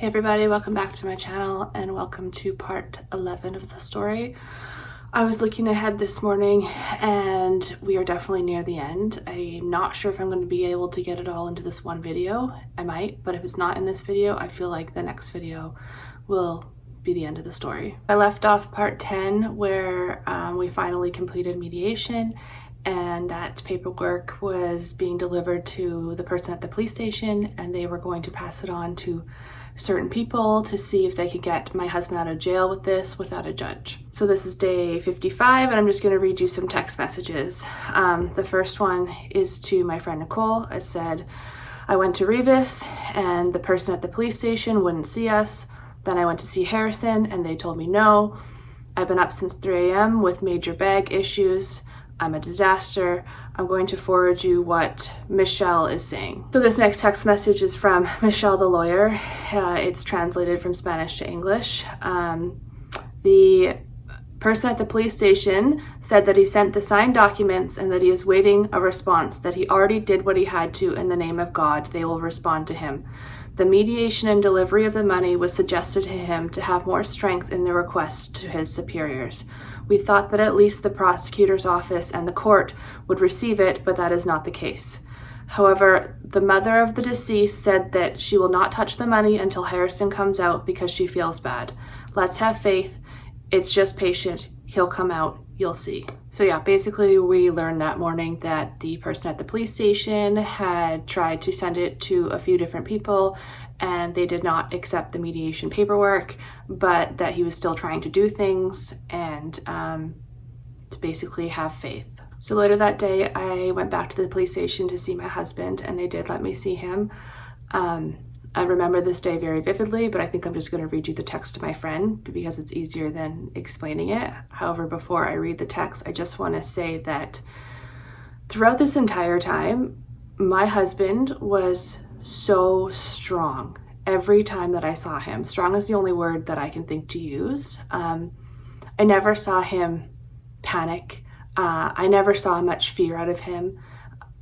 Hey everybody, welcome back to my channel and welcome to part 11 of the story. I was looking ahead this morning and we are definitely near the end. I'm not sure if I'm going to be able to get it all into this one video. I might, but if it's not in this video, I feel like the next video will be the end of the story. I left off part 10 where we finally completed mediation and that paperwork was being delivered to the person at the police station and they were going to pass it on to certain people to see if they could get my husband out of jail with this without a judge. So this is day 55 and I'm just going to read you some text messages. The first one is to my friend Nicole. It said, I went to Revis and the person at the police station wouldn't see us. Then I went to see Harrison and they told me no. I've been up since 3 a.m. with major bag issues. I'm a disaster. I'm going to forward you what Michelle is saying. So this next text message is from Michelle the lawyer. It's translated from Spanish to English. The person at the police station said that he sent the signed documents and that he is waiting a response, that he already did what he had to in the name of God. They will respond to him. The mediation and delivery of the money was suggested to him to have more strength in the request to his superiors. We thought that at least the prosecutor's office and the court would receive it, but that is not the case. However, the mother of the deceased said that she will not touch the money until Harrison comes out because she feels bad. Let's have faith. It's just patient. He'll come out. You'll see. So yeah, basically we learned that morning that the person at the police station had tried to send it to a few different people and they did not accept the mediation paperwork, but that he was still trying to do things and to basically have faith. So later that day, I went back to the police station to see my husband and they did let me see him. I remember this day very vividly, but I think I'm just going to read you the text to my friend because it's easier than explaining it. However, before I read the text, I just want to say that throughout this entire time, my husband was so strong. Every time that I saw him, strong is the only word that I can think to use. I never saw him panic. I never saw much fear out of him.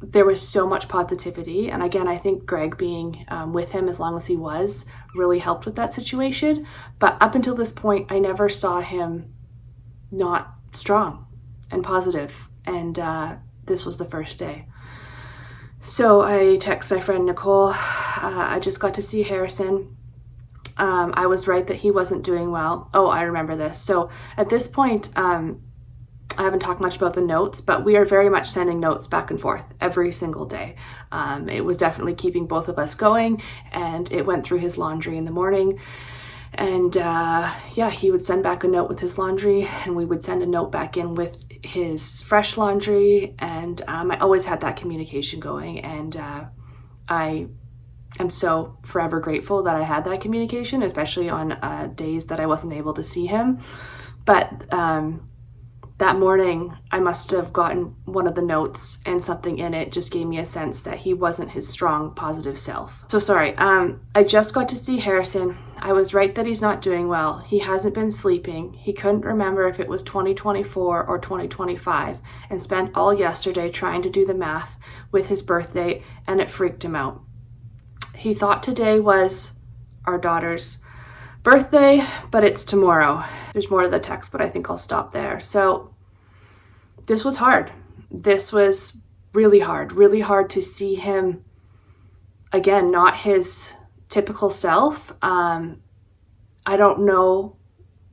There was so much positivity. And again, I think Greg being with him as long as he was really helped with that situation. But up until this point, I never saw him not strong and positive. And this was the first day. So I text my friend Nicole. I just got to see Harrison. I was right that he wasn't doing well. Oh, I remember this. So at this point, I haven't talked much about the notes, but we are very much sending notes back and forth every single day. It was definitely keeping both of us going, and it went through his laundry in the morning. And yeah, he would send back a note with his laundry, and we would send a note back in with his fresh laundry. And I always had that communication going, and I am so forever grateful that I had that communication, especially on days that I wasn't able to see him. But that morning, I must have gotten one of the notes and something in it just gave me a sense that he wasn't his strong, positive self. So sorry, I just got to see Harrison. I was right that he's not doing well. He hasn't been sleeping. He couldn't remember if it was 2024 or 2025 and spent all yesterday trying to do the math with his birthday and it freaked him out. He thought today was our daughter's birthday, but it's tomorrow. There's more to the text, but I think I'll stop there. So this was hard. This was really hard to see him again, not his typical self. I don't know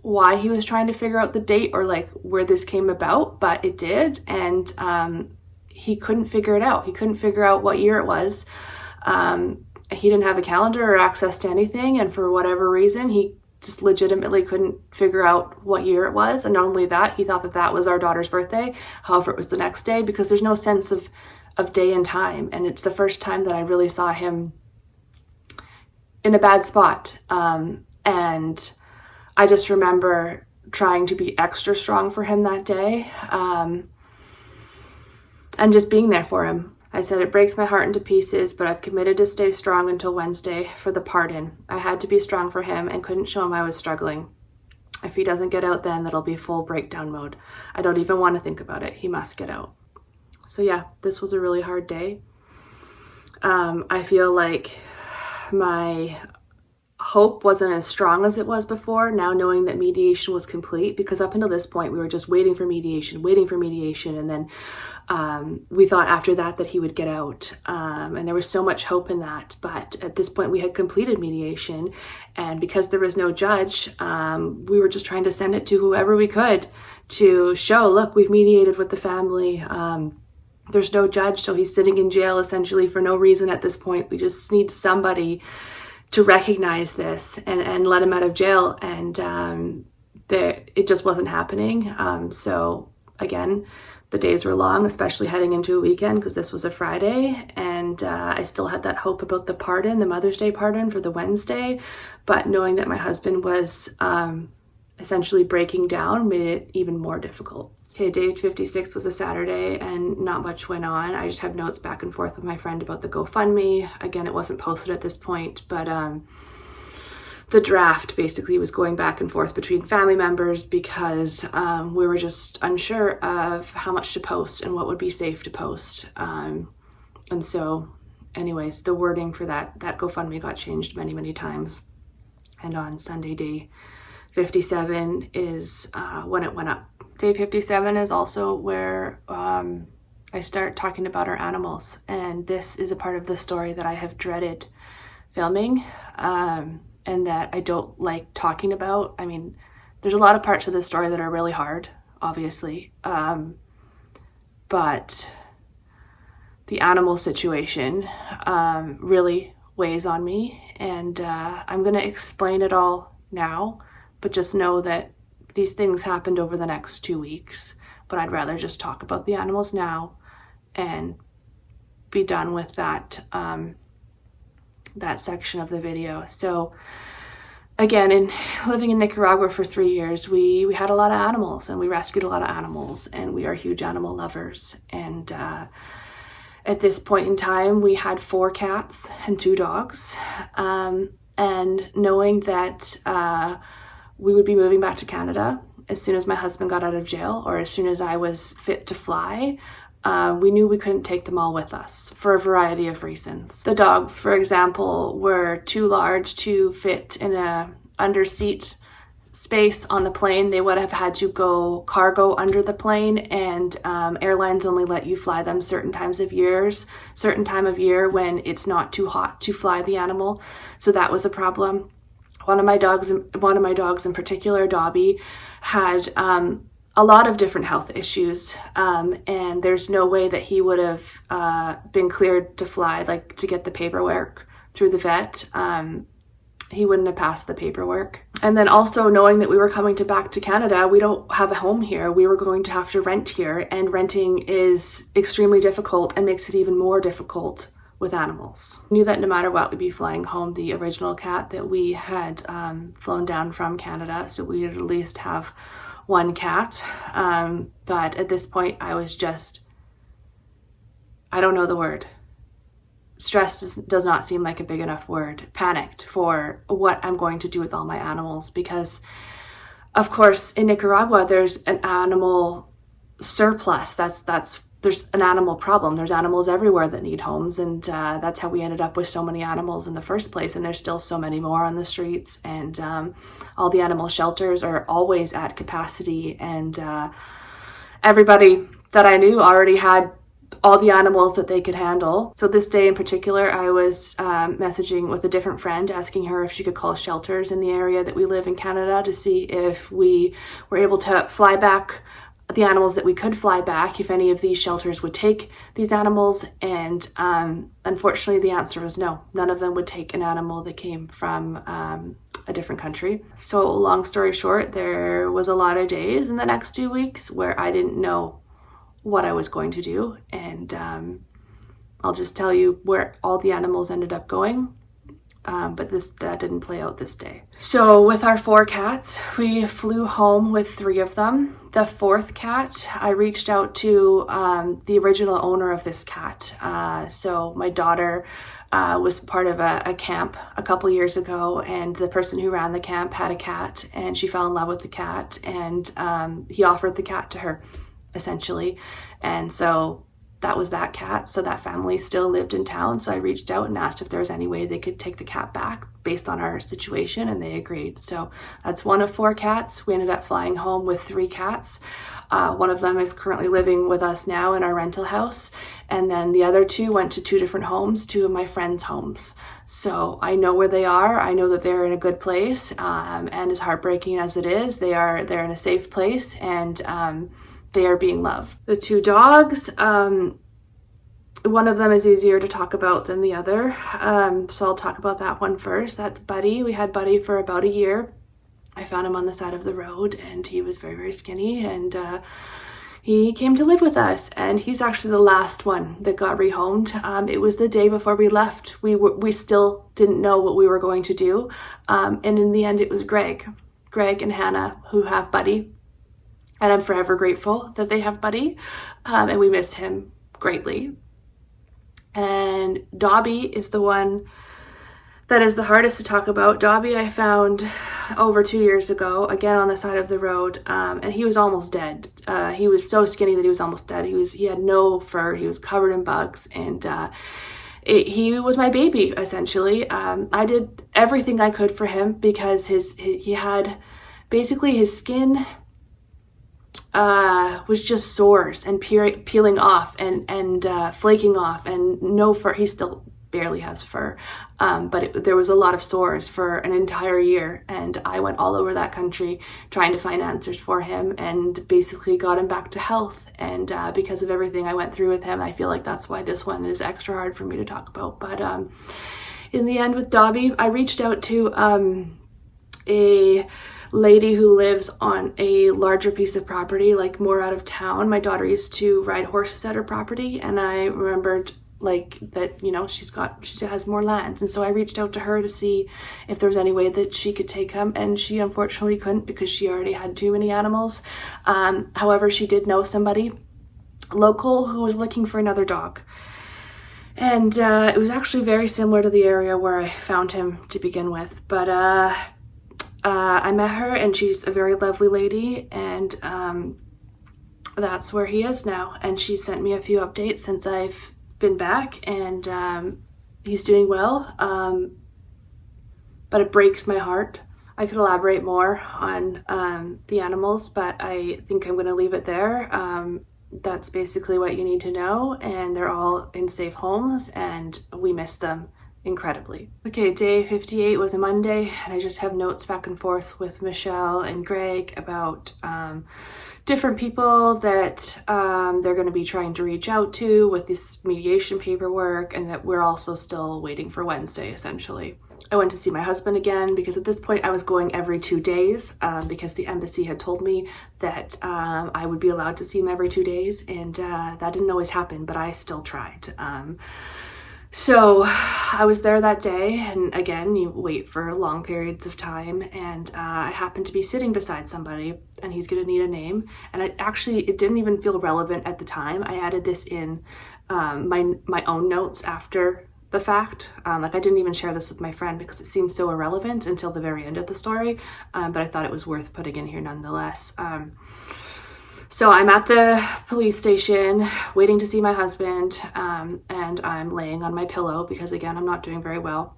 why he was trying to figure out the date or like where this came about, but it did. And he couldn't figure it out. He couldn't figure out what year it was. He didn't have a calendar or access to anything, and for whatever reason, he just legitimately couldn't figure out what year it was. And not only that, he thought that that was our daughter's birthday. However, it was the next day because there's no sense of day and time. And it's the first time that I really saw him in a bad spot. And I just remember trying to be extra strong for him that day and just being there for him. I said, it breaks my heart into pieces, but I've committed to stay strong until Wednesday for the pardon. I had to be strong for him and couldn't show him I was struggling. If he doesn't get out, then it'll be full breakdown mode. I don't even want to think about it. He must get out. So yeah, this was a really hard day. I feel like my hope wasn't as strong as it was before, now knowing that mediation was complete, because up until this point we were just waiting for mediation, and then we thought after that he would get out, and there was so much hope in that. But at this point we had completed mediation, and because there was no judge, we were just trying to send it to whoever we could to show, look, we've mediated with the family. There's no judge, so he's sitting in jail essentially for no reason at this point. We just need somebody to recognize this and let him out of jail, and it just wasn't happening. So again, the days were long, especially heading into a weekend, because this was a Friday, and I still had that hope about the pardon, the Mother's Day pardon for the Wednesday, but knowing that my husband was essentially breaking down made it even more difficult. Okay, day 56 was a Saturday, and not much went on. I just have notes back and forth with my friend about the GoFundMe. Again, it wasn't posted at this point, but the draft basically was going back and forth between family members, because we were just unsure of how much to post and what would be safe to post. And so anyways, the wording for that GoFundMe got changed many, many times. And on Sunday, day 57 is when it went up. Day 57 is also where I start talking about our animals, and this is a part of the story that I have dreaded filming, and that I don't like talking about. I mean, there's a lot of parts of the story that are really hard, obviously, but the animal situation really weighs on me, and I'm going to explain it all now, but just know that these things happened over the next 2 weeks, but I'd rather just talk about the animals now and be done with that that section of the video. So again, living in Nicaragua for 3 years, we had a lot of animals, and we rescued a lot of animals, and we are huge animal lovers. And at this point in time, we had 4 cats and 2 dogs, and knowing that we would be moving back to Canada as soon as my husband got out of jail, or as soon as I was fit to fly, we knew we couldn't take them all with us for a variety of reasons. The dogs, for example, were too large to fit in a underseat space on the plane. They would have had to go cargo under the plane, and airlines only let you fly them certain time of year when it's not too hot to fly the animal. So that was a problem. One of my dogs in particular, Dobby, had a lot of different health issues, and there's no way that he would have been cleared to fly, like to get the paperwork through the vet. He wouldn't have passed the paperwork. And then also knowing that we were coming back to Canada, we don't have a home here. We were going to have to rent here, and renting is extremely difficult and makes it even more difficult with animals. We knew that no matter what, we'd be flying home the original cat that we had flown down from Canada, so we would at least have 1 cat. But at this point, I was just, I don't know the word. Stressed does not seem like a big enough word. Panicked for what I'm going to do with all my animals, because of course in Nicaragua there's an animal surplus. There's an animal problem. There's animals everywhere that need homes, and that's how we ended up with so many animals in the first place, and there's still so many more on the streets, and all the animal shelters are always at capacity, and everybody that I knew already had all the animals that they could handle. So this day in particular, I was messaging with a different friend, asking her if she could call shelters in the area that we live in Canada to see if we were able to fly back the animals that we could fly back, if any of these shelters would take these animals. And unfortunately the answer was no. None of them would take an animal that came from a different country. So long story short, there was a lot of days in the next 2 weeks where I didn't know what I was going to do, and I'll just tell you where all the animals ended up going, but that didn't play out this day. So with our 4 cats, we flew home with 3 of them. The 4th cat, I reached out to the original owner of this cat. So my daughter was part of a camp a couple years ago, and the person who ran the camp had a cat, and she fell in love with the cat, and he offered the cat to her, essentially. And so that was that cat. So that family still lived in town. So I reached out and asked if there was any way they could take the cat back based on our situation, and they agreed. So that's one of 4 cats. We ended up flying home with 3 cats. One of them is currently living with us now in our rental house. And then the other 2 went to 2 different homes, 2 of my friends' homes. So I know where they are. I know that they're in a good place. And as heartbreaking as it is, they're in a safe place, and they are being loved. The 2 dogs, one of them is easier to talk about than the other. So I'll talk about that one first. That's Buddy. We had Buddy for about a year. I found him on the side of the road, and he was very, very skinny, and he came to live with us, and he's actually the last one that got rehomed. It was the day before we left. We still didn't know what we were going to do, and in the end it was Greg and Hannah who have Buddy, and I'm forever grateful that they have Buddy, and we miss him greatly. And Dobby is the one that is the hardest to talk about. Dobby I found over 2 years ago, again on the side of the road, and he was almost dead. He was so skinny that he was almost dead. He had no fur, he was covered in bugs, and he was my baby, essentially. I did everything I could for him because he had, basically his skin was just sores and peeling off and flaking off, and no fur. He still barely has fur, but there was a lot of sores for an entire year, and I went all over that country trying to find answers for him, and basically got him back to health. And because of everything I went through with him, I feel like that's why this one is extra hard for me to talk about. But in the end with Dobby, I reached out to a lady who lives on a larger piece of property, like more out of town. My daughter used to ride horses at her property, and I remembered like that, you know, she has more land, and so I reached out to her to see if there was any way that she could take him, and she unfortunately couldn't because she already had too many animals. However, she did know somebody local who was looking for another dog, and it was actually very similar to the area where I found him to begin with. But I met her, and she's a very lovely lady, and that's where he is now. And she sent me a few updates since I've been back, and he's doing well, but it breaks my heart. I could elaborate more on the animals, but I think I'm going to leave it there. That's basically what you need to know, and they're all in safe homes, and we miss them incredibly. Okay, day 58 was a Monday, and I just have notes back and forth with Michelle and Greg about different people that they're going to be trying to reach out to with this mediation paperwork, and that we're also still waiting for Wednesday, essentially. I went to see my husband again because at this point I was going every 2 days because the embassy had told me that I would be allowed to see him every 2 days, and that didn't always happen, but I still tried. So I was there that day, and again, you wait for long periods of time, and I happened to be sitting beside somebody, and he's gonna need a name, and it didn't even feel relevant at the time. I added this in my own notes after the fact. Like I didn't even share this with my friend because it seemed so irrelevant until the very end of the story, but I thought it was worth putting in here nonetheless. So I'm at the police station waiting to see my husband, and I'm laying on my pillow because, again, I'm not doing very well.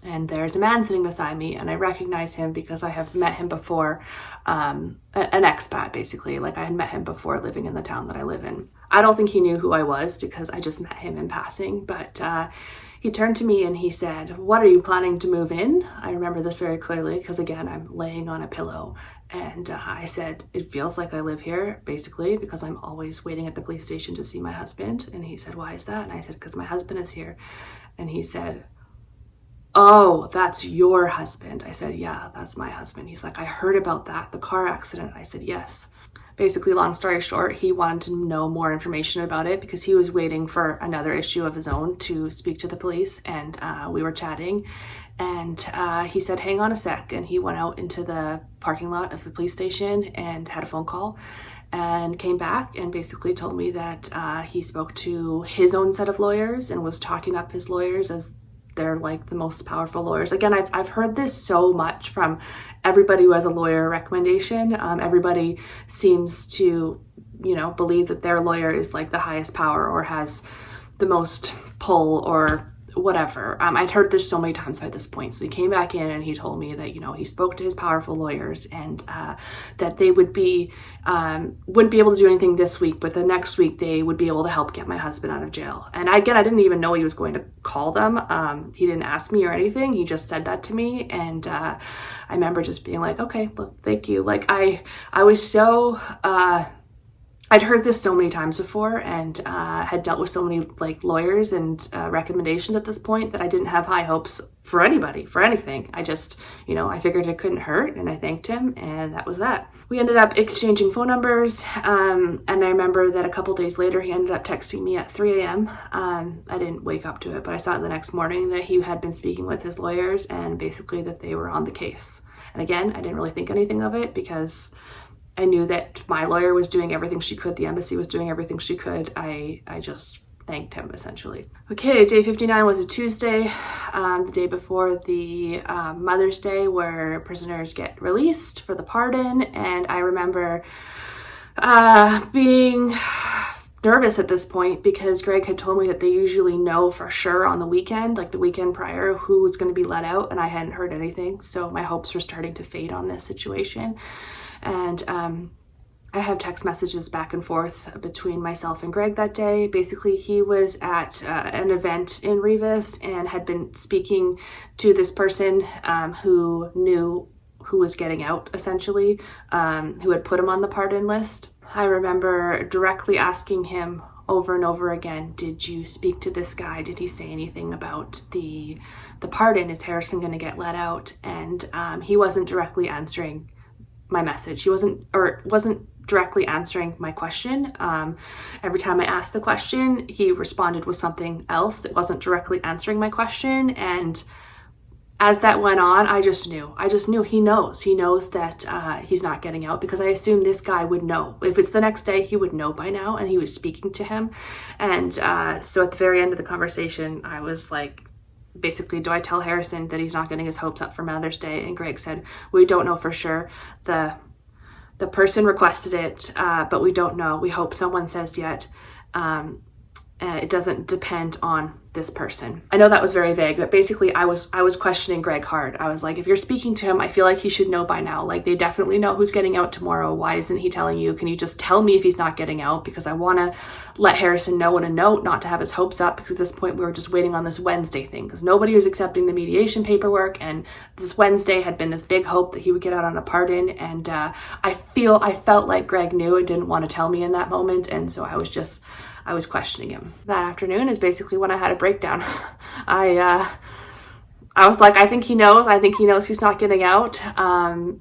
And there's a man sitting beside me, and I recognize him because I have met him before, an expat, basically. Like I had met him before living in the town that I live in. I don't think he knew who I was because I just met him in passing, but he turned to me and he said, "What, are you planning to move in?" I remember this very clearly because, again, I'm laying on a pillow. And I said, "It feels like I live here," basically, because I'm always waiting at the police station to see my husband. And he said, "Why is that?" And I said, "Because my husband is here." And he said, "Oh, that's your husband." I said, "Yeah, that's my husband." He's like, "I heard about that, the car accident." I said, "Yes." Basically, long story short, he wanted to know more information about it because he was waiting for another issue of his own to speak to the police, and we were chatting, and he said, "Hang on a sec," and he went out into the parking lot of the police station and had a phone call and came back and basically told me that he spoke to his own set of lawyers and was talking up his lawyers as they're like the most powerful lawyers. Again, I've heard this so much from everybody who has a lawyer recommendation. Everybody seems to believe that their lawyer is like the highest power or has the most pull or whatever. I'd heard this so many times by this point. So he came back in and he told me that, he spoke to his powerful lawyers and that they wouldn't be able to do anything this week, but the next week they would be able to help get my husband out of jail. And I didn't even know he was going to call them. He didn't ask me or anything. He just said that to me. And I remember just being like, okay, well, thank you. Like I was so, I'd heard this so many times before and had dealt with so many like lawyers and recommendations at this point that I didn't have high hopes for anybody, for anything. I just, I figured it couldn't hurt and I thanked him and that was that. We ended up exchanging phone numbers and I remember that a couple days later he ended up texting me at 3 a.m. I didn't wake up to it, but I saw it the next morning that he had been speaking with his lawyers and basically that they were on the case. And again, I didn't really think anything of it because I knew that my lawyer was doing everything she could. The embassy was doing everything she could. I just thanked him, essentially. Okay, day 59 was a Tuesday, the day before the Mother's Day, where prisoners get released for the pardon. And I remember being nervous at this point because Greg had told me that they usually know for sure on the weekend, like the weekend prior, who was going to be let out, and I hadn't heard anything. So my hopes were starting to fade on this situation. And I have text messages back and forth between myself and Greg that day. Basically, he was at an event in Rivas and had been speaking to this person who knew who was getting out, essentially, who had put him on the pardon list. I remember directly asking him over and over again, did you speak to this guy? Did he say anything about the pardon? Is Harrison going to get let out? And he wasn't directly answering my message. He wasn't directly answering my question. Every time I asked the question, he responded with something else that wasn't directly answering my question. And as that went on, I just knew he knows that he's not getting out, because I assumed this guy would know. If it's the next day, he would know by now, and he was speaking to him. And so at the very end of the conversation, I was like, basically, do I tell Harrison that he's not getting his hopes up for Mother's Day? And Greg said, we don't know for sure. The person requested it, but we don't know. We hope someone says yet. It doesn't depend on this person. I know that was very vague, but basically I was questioning Greg hard. I was like, if you're speaking to him, I feel like he should know by now. Like, they definitely know who's getting out tomorrow. Why isn't he telling you? Can you just tell me if he's not getting out? Because I want to let Harrison know in a note not to have his hopes up, because at this point we were just waiting on this Wednesday thing, because nobody was accepting the mediation paperwork, and this Wednesday had been this big hope that he would get out on a pardon. And I felt like Greg knew and didn't want to tell me in that moment, and so I was questioning him. That afternoon is basically when I had a breakdown. I was like, I think he knows he's not getting out. I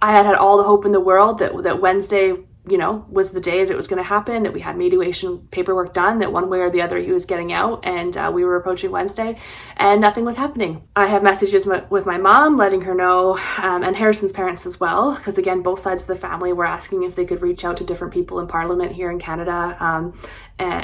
had all the hope in the world that Wednesday, was the day that it was going to happen, that we had mediation paperwork done, that one way or the other he was getting out, and we were approaching Wednesday, and nothing was happening. I have messages with my mom letting her know, and Harrison's parents as well, because again, both sides of the family were asking if they could reach out to different people in Parliament here in Canada,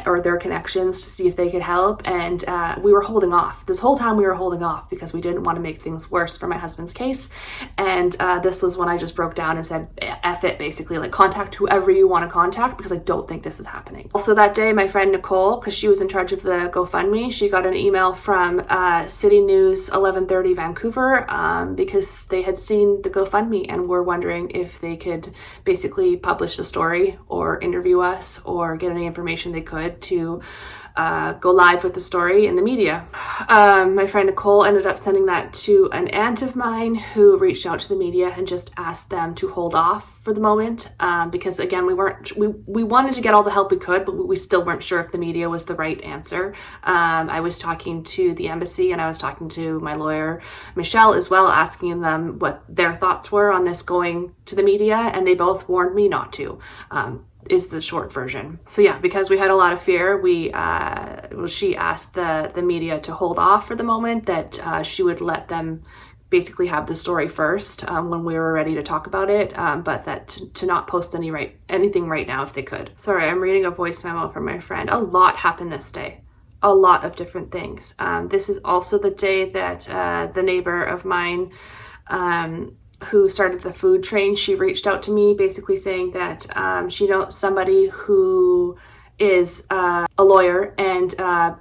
or their connections, to see if they could help. And we were holding off. This whole time we were holding off because we didn't want to make things worse for my husband's case. And this was when I just broke down and said, F it, basically, like, contact whoever you want to contact, because I don't think this is happening. Also that day, my friend Nicole, because she was in charge of the GoFundMe, she got an email from City News 1130 Vancouver, because they had seen the GoFundMe and were wondering if they could basically publish the story or interview us or get any information they could to go live with the story in the media. My friend Nicole ended up sending that to an aunt of mine, who reached out to the media and just asked them to hold off for the moment, because again, we wanted to get all the help we could, but we still weren't sure if the media was the right answer. I was talking to the embassy, and I was talking to my lawyer Michelle as well, asking them what their thoughts were on this going to the media, and they both warned me not to. Is the short version. So yeah, because we had a lot of fear, she asked the media to hold off for the moment, that she would let them basically have the story first when we were ready to talk about it, but that to not post anything right now if they could. Sorry, I'm reading a voice memo from my friend. A lot happened this day. A lot of different things. This is also the day that the neighbor of mine who started the food train, she reached out to me basically saying that she knows somebody who is a lawyer, and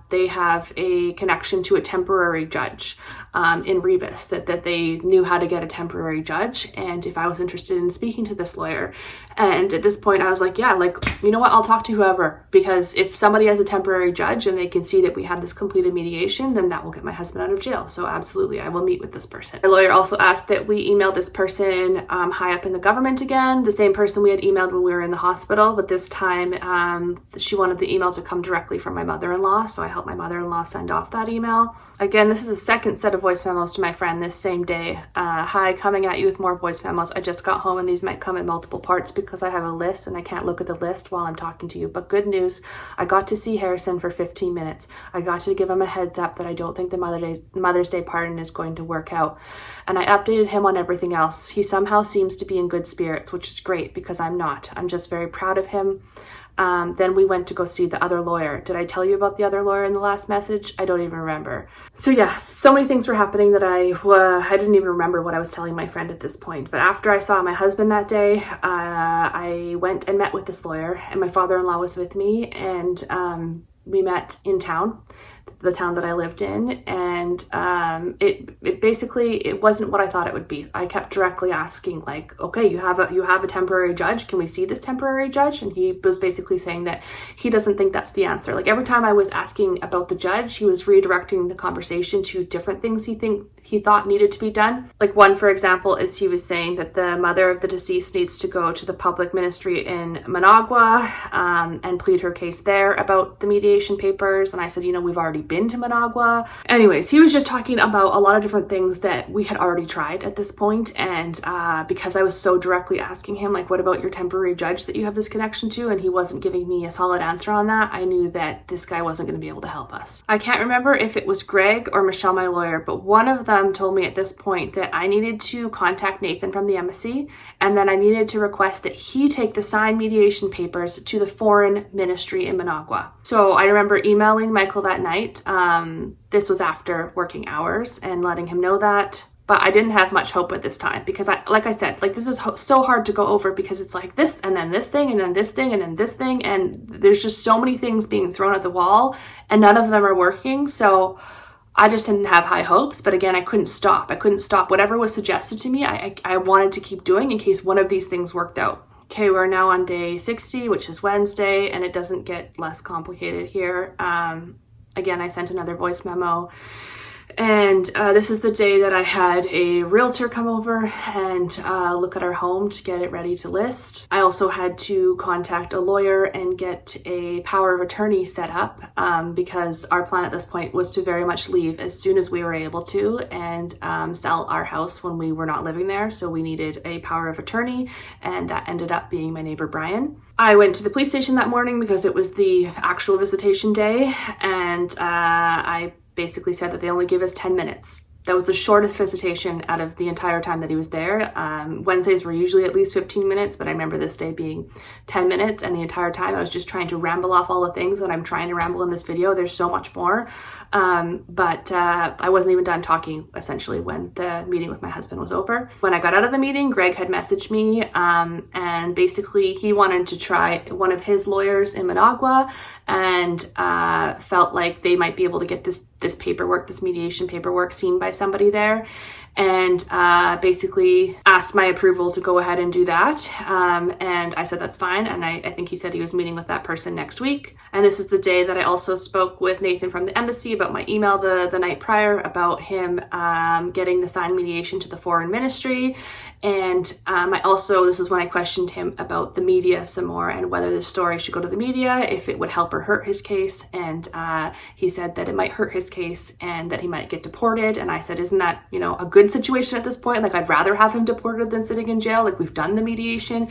they have a connection to a temporary judge in Revis, that they knew how to get a temporary judge, and if I was interested in speaking to this lawyer. And at this point I was like, yeah, like, you know what, I'll talk to whoever, because if somebody has a temporary judge and they can see that we have this completed mediation, then that will get my husband out of jail. So absolutely, I will meet with this person. The lawyer also asked that we email this person high up in the government again, the same person we had emailed when we were in the hospital, but this time she wanted the email to come directly from my mother-in-law, so I helped my mother-in-law send off that email. Again, this is a second set of voice memos to my friend this same day. Hi, coming at you with more voice memos. I just got home and these might come in multiple parts because I have a list and I can't look at the list while I'm talking to you. But good news, I got to see Harrison for 15 minutes. I got to give him a heads up that I don't think the Mother's Day pardon is going to work out. And I updated him on everything else. He somehow seems to be in good spirits, which is great because I'm not. I'm just very proud of him. Then we went to go see the other lawyer. Did I tell you about the other lawyer in the last message? I don't even remember. So yeah, so many things were happening that I didn't even remember what I was telling my friend at this point. But after I saw my husband that day, I went and met with this lawyer, and my father-in-law was with me, and we met in town, the town that I lived in, and it basically, it wasn't what I thought it would be. I kept directly asking, like, okay, you have a temporary judge, can we see this temporary judge? And he was basically saying that he doesn't think that's the answer. Like, every time I was asking about the judge, he was redirecting the conversation to different things he thought needed to be done. Like, one, for example, is he was saying that the mother of the deceased needs to go to the public ministry in Managua and plead her case there about the mediation papers. And I said, you know, we've already been to Managua. Anyways, he was just talking about a lot of different things that we had already tried at this point. And because I was so directly asking him, like, what about your temporary judge that you have this connection to? And he wasn't giving me a solid answer on that. I knew that this guy wasn't going to be able to help us. I can't remember if it was Greg or Michelle, my lawyer, but one of them told me at this point that I needed to contact Nathan from the embassy, and then I needed to request that he take the signed mediation papers to the foreign ministry in Managua. So I remember emailing Michael that night. This was after working hours, and letting him know that. But I didn't have much hope at this time because, like I said, this is so hard to go over because it's like this and then this thing and then this thing and then this thing, and there's just so many things being thrown at the wall and none of them are working. So I just didn't have high hopes, but again, I couldn't stop. Whatever was suggested to me, I wanted to keep doing in case one of these things worked out. Okay, we're now on day 60, which is Wednesday, and it doesn't get less complicated here. Again, I sent another voice memo. And this is the day that I had a realtor come over and look at our home to get it ready to list. I also had to contact a lawyer and get a power of attorney set up because our plan at this point was to very much leave as soon as we were able to and sell our house when we were not living there. So we needed a power of attorney, and that ended up being my neighbor Brian. I went to the police station that morning because it was the actual visitation day, and I basically said that they only give us 10 minutes. That was the shortest visitation out of the entire time that he was there. Wednesdays were usually at least 15 minutes, but I remember this day being 10 minutes, and the entire time I was just trying to ramble off all the things that I'm trying to ramble in this video. There's so much more. But I wasn't even done talking, essentially, when the meeting with my husband was over. When I got out of the meeting, Greg had messaged me, and basically he wanted to try one of his lawyers in Managua, and felt like they might be able to get this paperwork, this mediation paperwork, seen by somebody there, and basically asked my approval to go ahead and do that. And I said that's fine, and I think he said he was meeting with that person next week. And this is the day that I also spoke with Nathan from the embassy about my email the night prior about him getting the signed mediation to the foreign ministry. And this is when I questioned him about the media some more and whether this story should go to the media, if it would help or hurt his case. And he said that it might hurt his case and that he might get deported. And I said, isn't that, a good situation at this point? Like, I'd rather have him deported than sitting in jail. Like, we've done the mediation.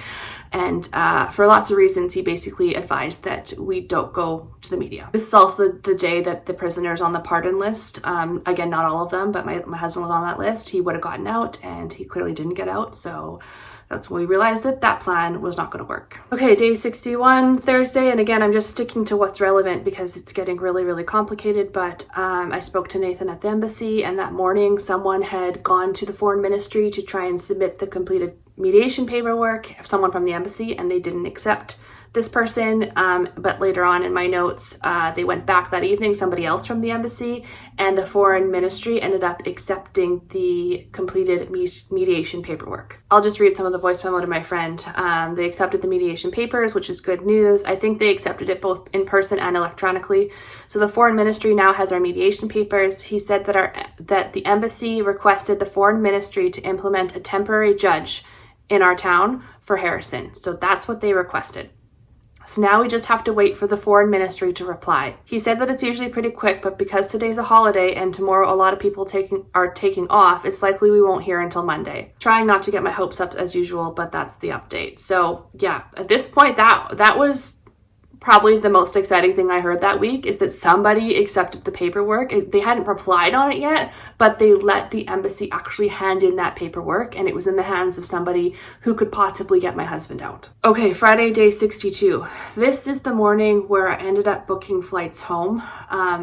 And for lots of reasons, he basically advised that we don't go to the media. This is also the day that the prisoners on the pardon list, again, not all of them, but my husband was on that list. He would have gotten out, and he clearly didn't get out. So That's when we realized that that plan was not going to work. Okay, day 61, Thursday, and again, I'm just sticking to what's relevant because it's getting really, really complicated, but I spoke to Nathan at the embassy, and that morning someone had gone to the foreign ministry to try and submit the completed mediation paperwork, someone from the embassy, and they didn't accept this person, but later on in my notes, they went back that evening, somebody else from the embassy, and the foreign ministry ended up accepting the completed mediation paperwork. I'll just read some of the voice memo to my friend. They accepted the mediation papers, which is good news. I think they accepted it both in person and electronically. So the foreign ministry now has our mediation papers. He said that the embassy requested the foreign ministry to implement a temporary judge in our town for Harrison. So that's what they requested. So now we just have to wait for the foreign ministry to reply. He said that it's usually pretty quick, but because today's a holiday and tomorrow a lot of people are taking off, it's likely we won't hear until Monday. Trying not to get my hopes up as usual, but that's the update. So yeah, at this point, that was probably the most exciting thing I heard that week, is that somebody accepted the paperwork. They hadn't replied on it yet, but they let the embassy actually hand in that paperwork, and it was in the hands of somebody who could possibly get my husband out. Okay, Friday, day 62. This is the morning where I ended up booking flights home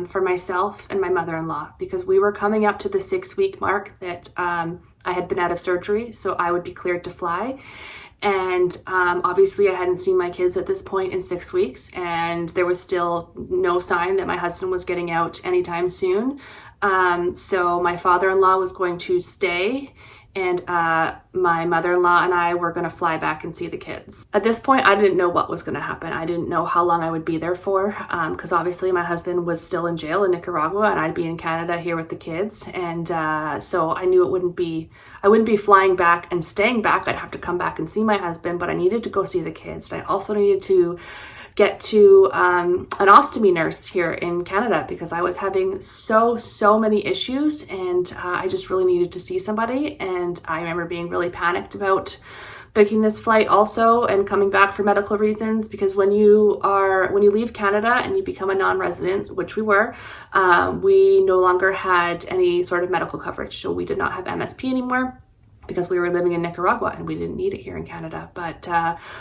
for myself and my mother-in-law, because we were coming up to the 6-week mark that I had been out of surgery, so I would be cleared to fly. And obviously I hadn't seen my kids at this point in 6 weeks, and there was still no sign that my husband was getting out anytime soon. So my father-in-law was going to stay, and my mother-in-law and I were going to fly back and see the kids. At this point, I didn't know what was going to happen. I didn't know how long I would be there for, because obviously my husband was still in jail in Nicaragua, and I'd be in Canada here with the kids. And so I knew I wouldn't be flying back and staying back. I'd have to come back and see my husband, but I needed to go see the kids. And I also needed to get to an ostomy nurse here in Canada, because I was having so many issues, and I just really needed to see somebody. And I remember being really panicked about booking this flight also and coming back for medical reasons, because when you leave Canada and you become a non-resident, which we were, we no longer had any sort of medical coverage. So we did not have MSP anymore, because we were living in Nicaragua and we didn't need it here in Canada. But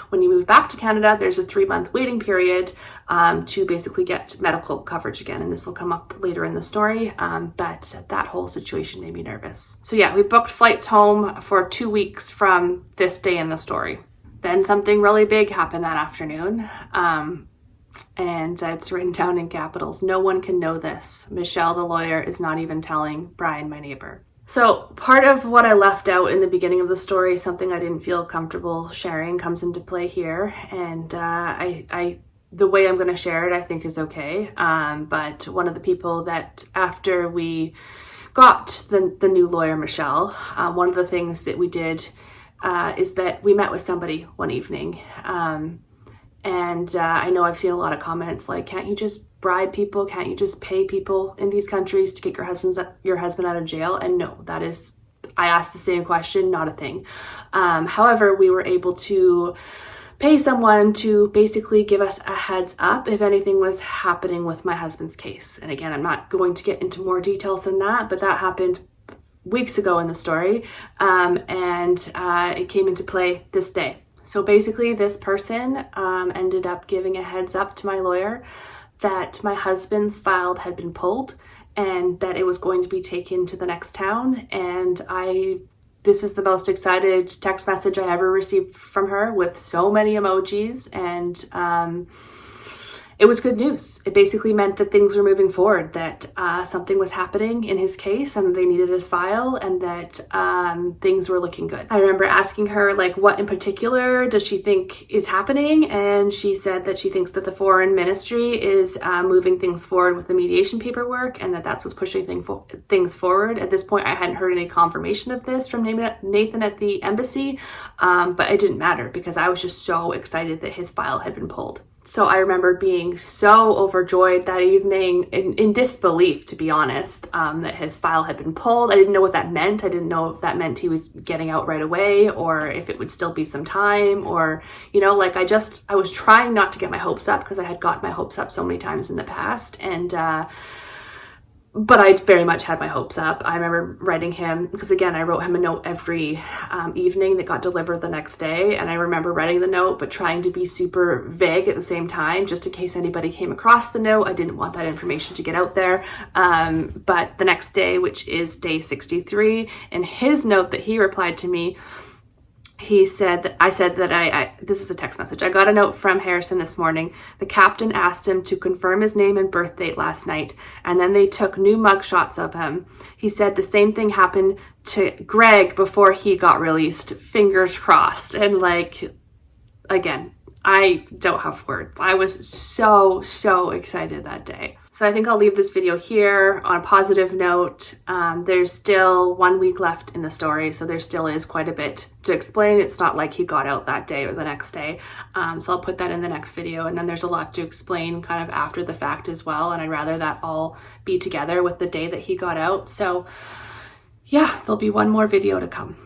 when you move back to Canada, there's a 3-month waiting period to basically get medical coverage again. And this will come up later in the story, but that whole situation made me nervous. So yeah, we booked flights home for 2 weeks from this day in the story. Then something really big happened that afternoon. And it's written down in capitals. No one can know this. Michelle, the lawyer, is not even telling Brian, my neighbor. So part of what I left out in the beginning of the story, something I didn't feel comfortable sharing, comes into play here. And the way I'm going to share it, I think is okay. But one of the people that, after we got the new lawyer, Michelle, one of the things that we did is that we met with somebody one evening. And I know I've seen a lot of comments like, can't you just bribe people? Can't you just pay people in these countries to get your husband out of jail? And no, that is, I asked the same question, not a thing. However, we were able to pay someone to basically give us a heads up if anything was happening with my husband's case. And again, I'm not going to get into more details than that, but that happened weeks ago in the story. And it came into play this day. So basically this person ended up giving a heads up to my lawyer that my husband's file had been pulled and that it was going to be taken to the next town. And this is the most excited text message I ever received from her, with so many emojis, and it was good news. It basically meant that things were moving forward, that something was happening in his case and they needed his file, and that things were looking good. I remember asking her, like, what in particular does she think is happening? And she said that she thinks that the foreign ministry is moving things forward with the mediation paperwork, and that's what's pushing things forward. At this point, I hadn't heard any confirmation of this from Nathan at the embassy, but it didn't matter because I was just so excited that his file had been pulled. So I remember being so overjoyed that evening, in disbelief, to be honest, that his file had been pulled. I didn't know what that meant. I didn't know if that meant he was getting out right away, or if it would still be some time, or, you know, like I was trying not to get my hopes up because I had gotten my hopes up so many times in the past. And but I very much had my hopes up. I remember writing him, because again, I wrote him a note every evening that got delivered the next day. And I remember writing the note, but trying to be super vague at the same time, just in case anybody came across the note. I didn't want that information to get out there. But the next day, which is day 63, in his note that he replied to me, he said that this is a text message. I got a note from Harrison this morning. The captain asked him to confirm his name and birth date last night, and then they took new mug shots of him. He said the same thing happened to Greg before he got released. Fingers crossed. And like, again, I don't have words. I was so excited that day. So I think I'll leave this video here on a positive note. There's still 1 week left in the story, so there still is quite a bit to explain. It's not like he got out that day or the next day. So I'll put that in the next video. And then there's a lot to explain kind of after the fact as well. And I'd rather that all be together with the day that he got out. So yeah, there'll be one more video to come.